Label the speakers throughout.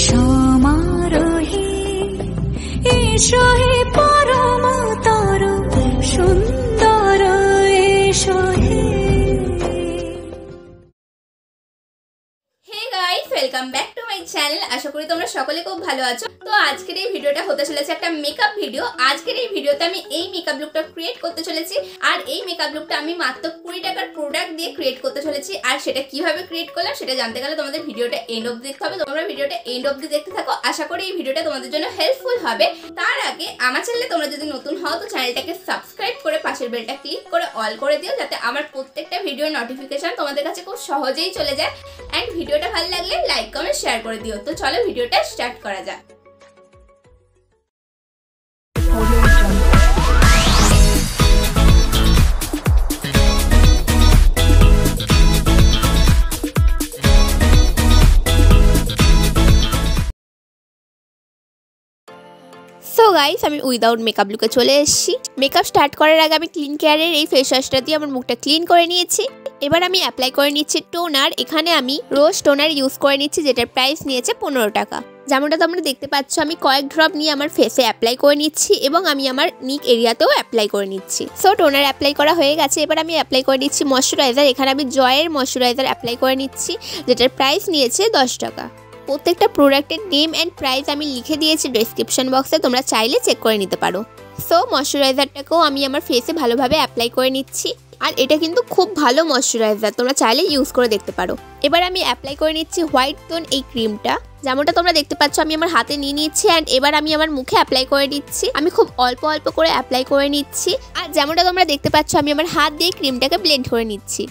Speaker 1: সমারোহে এসো হে পরমতর সুন্দর এসো হে।
Speaker 2: Welcome back to my channel. আশা করি তোমরা সকলে খুব ভালো আছো। তো আজকের এই ভিডিওটা হতে চলেছে একটা মেকআপ ভিডিও। আজকের এই ভিডিওতে আমি এই মেকআপ লুকটা ক্রিয়েট করতে চলেছি, আর এই মেকআপ লুকটা আমি মাত্র 20 টাকার প্রোডাক্ট দিয়ে ক্রিয়েট করতে চলেছি। আর সেটা কিভাবে ক্রিয়েট করলাম সেটা জানতে গেলে তোমাদের ভিডিওটা এন্ড অবধি দেখতে হবে। তোমরা ভিডিওটা এন্ড অবধি দেখতে থাকো, আশা করি এই ভিডিওটা তোমাদের জন্য হেল্পফুল হবে। তার আগে আমার চ্যানেলে তোমরা যদি নতুন হও তো চ্যানেলটাকে সাবস্ক্রাইব করে পাশের বেলটা ক্লিক করে অল করে দিও, যাতে আমার প্রত্যেকটা ভিডিওর নোটিফিকেশন তোমাদের কাছে খুব সহজেই চলে যায়। এন্ড ভিডিওটা ভালো লাগলে লাইক কমেন্ট শেয়ার করে দিও। তো চলো ভিডিওটা স্টার্ট করা যাক। সো গাইস, আমি উইদাউট মেকআপ লুকে চলে এসেছি। মেকআপ স্টার্ট করার আগে আমি ক্লিন কেয়ারের এই ফেস ওয়াশটা দিয়ে আমার মুখটা ক্লিন করে নিয়েছি। এবার আমি অ্যাপ্লাই করে নিচ্ছি টোনার। এখানে আমি রোজ টোনার ইউজ করে নিচ্ছি, যেটার প্রাইস নিয়েছে 15 টাকা। যেমনটা তোমরা দেখতে পাচ্ছ, আমি কয়েক ড্রপ নিয়ে আমার ফেসে অ্যাপ্লাই করে নিচ্ছি এবং আমি আমার নিক এরিয়াতেও অ্যাপ্লাই করে নিচ্ছি। সো টোনার অ্যাপ্লাই করা হয়ে গেছে। এবার আমি অ্যাপ্লাই করে নিচ্ছি ময়শ্চারাইজার। এখানে আমি জয়ের ময়শ্চারাইজার অ্যাপ্লাই করে নিচ্ছি, যেটার প্রাইস নিয়েছে 10 টাকা। প্রত্যেকটা প্রোডাক্টের নেম অ্যান্ড প্রাইস আমি লিখে দিয়েছি ডেসক্রিপশন বক্সে, তোমরা চাইলে চেক করে নিতে পারো। সো ময়শ্চারাইজারটাকেও আমি আমার ফেসে ভালোভাবে অ্যাপ্লাই করে নিচ্ছি, আর এটা কিন্তু খুব ভালো ময়শ্চারাইজার, তোমরা চাইলে ইউজ করে দেখতে পারো। এবার আমি অ্যাপ্লাই করে নিচ্ছি হোয়াইট টোন এই ক্রিমটা। যেমনটা তোমরা দেখতে পাচ্ছ আমি আমার হাতে নিয়ে নিচ্ছি, অ্যান্ড এবার আমি আমার মুখে অ্যাপ্লাই করে নিচ্ছি। আমি খুব অল্প অল্প করে অ্যাপ্লাই করে নিচ্ছি, আর যেমনটা তোমরা দেখতে পাচ্ছ আমি আমার হাত দিয়ে ক্রিমটাকে ব্লেন্ড করে নিচ্ছি।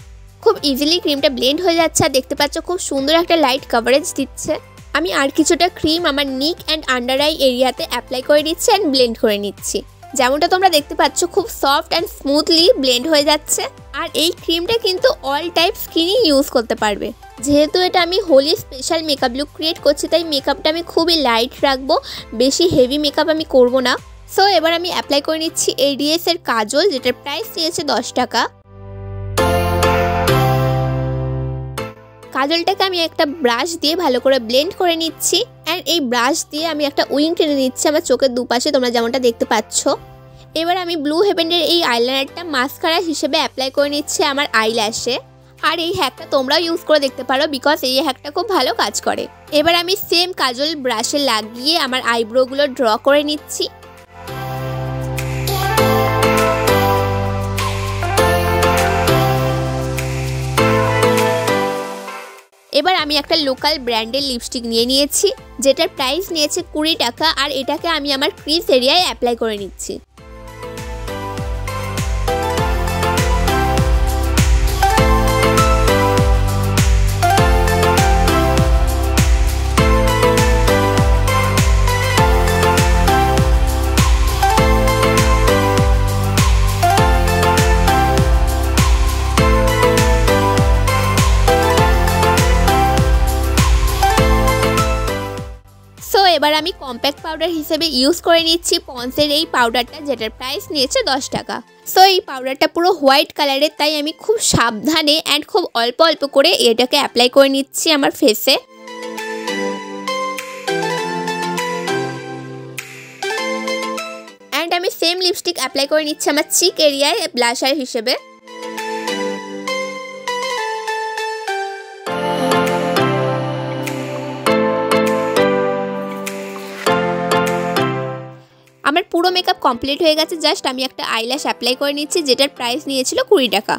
Speaker 2: খুব ইজিলি ক্রিমটা ব্লেন্ড হয়ে যাচ্ছে, আর দেখতে পাচ্ছ খুব সুন্দর একটা লাইট কভারেজ দিচ্ছে। আমি আর কিছুটা ক্রিম আমার নিক অ্যান্ড আন্ডার আই এরিয়াতে অ্যাপ্লাই করে নিচ্ছি অ্যান্ড ব্লেন্ড করে নিচ্ছি। যেমনটা তোমরা দেখতে পাচ্ছ খুব সফট অ্যান্ড স্মুথলি ব্লেন্ড হয়ে যাচ্ছে। আর এই ক্রিমটা কিন্তু অল টাইপ স্কিনই ইউজ করতে পারবে। যেহেতু এটা আমি Holi special makeup look create করছি, তাই মেকআপটা আমি খুবই লাইট রাখবো, বেশি হেভি মেকআপ আমি করব না। সো এবার আমি অ্যাপ্লাই করে নিচ্ছি এডিএস এর কাজল, যেটার প্রাইস নিয়েছে 10 টাকা। কাজলটাকে আমি একটা ব্রাশ দিয়ে ভালো করে ব্লেন্ড করে নিচ্ছি, অ্যান্ড এই ব্রাশ দিয়ে আমি একটা উইং টেনে নিচ্ছি আমার চোখের দুপাশে, তোমরা যেমনটা দেখতে পাচ্ছ। এবার আমি ব্লু হেভেনের এই আইলাইনারটা মাস্কারা হিসেবে অ্যাপ্লাই করে নিচ্ছি আমার আইল্যাশে। আর এই হ্যাকটা তোমরাও ইউজ করে দেখতে পারো, বিকজ এই হ্যাকটা খুব ভালো কাজ করে। এবার আমি সেম কাজল ব্রাশে লাগিয়ে আমার আইব্রোগুলো ড্র করে নিচ্ছি। এবার আমি একটা লোকাল ব্র্যান্ডের লিপস্টিক নিয়ে নিয়েছি, যেটার প্রাইস নিয়েছে 20 টাকা, আর এটাকে আমি আমার ক্রিজ এরিয়ায় অ্যাপ্লাই করে নিচ্ছি। এবার আমি কম্প্যাক্ট পাউডার হিসেবে ইউজ করে নিচ্ছি পন্সের এই পাউডারটা, যেটার প্রাইস নিয়েছে 10 টাকা। সো এই পাউডারটা পুরো হোয়াইট কালারের, তাই আমি খুব সাবধানে অ্যান্ড খুব অল্প অল্প করে এটাকে অ্যাপ্লাই করে নিচ্ছি আমার ফেসে। অ্যান্ড আমি সেম লিপস্টিক অ্যাপ্লাই করে নিচ্ছি আমার চিক এরিয়ায় ব্লাশার হিসেবে। আমার পুরো মেকআপ কমপ্লিট হয়ে গেছে, জাস্ট আমি একটা আইল্যাশ অ্যাপ্লাই করে নিচ্ছি, যেটার প্রাইস নিয়েছিল 20 টাকা।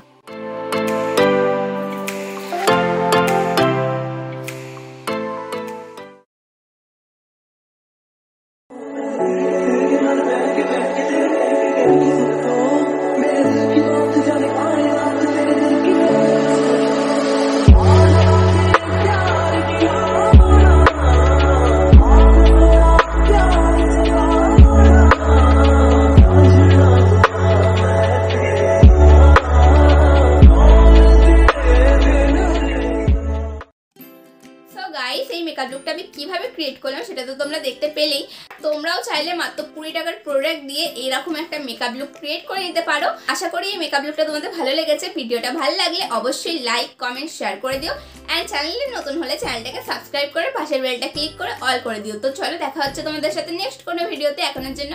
Speaker 3: কিভাবে ক্রিয়েট করলাম সেটা তো তোমরা দেখতে পেলেই। তোমরাও চাইলে মাত্র 20 টাকার প্রোডাক্ট দিয়ে এরকম একটা মেকআপ লুক ক্রিয়েট করে নিতে পারো। আশা করি এই মেকআপ লুকটা তোমাদের ভালো লেগেছে। ভিডিওটা ভালো লাগলে অবশ্যই লাইক কমেন্ট শেয়ার করে দিও। অ্যান্ড চ্যানেলে নতুন হলে চ্যানেলটাকে সাবস্ক্রাইব করে পাশের বেলটা ক্লিক করে অল করে দিও। তো চলো দেখা হচ্ছে তোমাদের সাথে নেক্সট কোনো ভিডিওতে। এখনের জন্য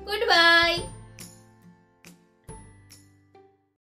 Speaker 3: গুড বাই।